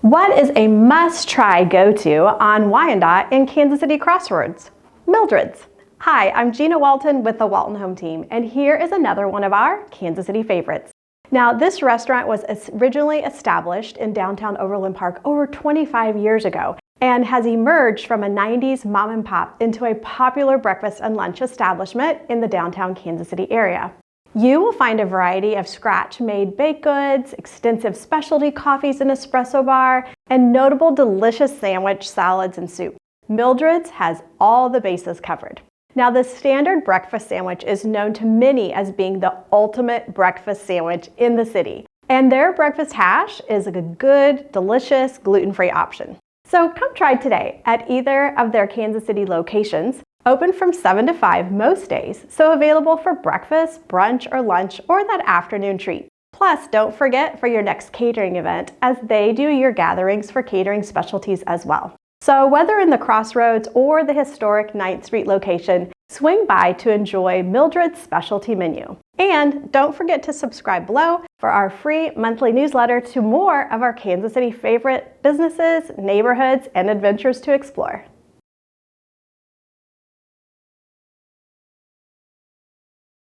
What is a must-try go-to on Wyandotte in Kansas City Crossroads? Mildred's. Hi, I'm Gina Walton with the Walton Home Team, and here is another one of our Kansas City favorites. Now, this restaurant was originally established in downtown Overland Park over 25 years ago and has emerged from a 90s mom and pop into a popular breakfast and lunch establishment in the downtown Kansas City area. You will find a variety of scratch-made baked goods, extensive specialty coffees and espresso bar, and notable delicious sandwich, salads, and soup. Mildred's has all the bases covered. Now, the standard breakfast sandwich is known to many as being the ultimate breakfast sandwich in the city, and their breakfast hash is a good, delicious, gluten-free option. So come try today at either of their Kansas City locations. Open from 7 to 5 most days, so available for breakfast, brunch, or lunch, or that afternoon treat. Plus, don't forget for your next catering event, as they do your gatherings for catering specialties as well. So whether in the Crossroads or the historic 9th Street location, swing by to enjoy Mildred's specialty menu. And don't forget to subscribe below for our free monthly newsletter to more of our Kansas City favorite businesses, neighborhoods, and adventures to explore.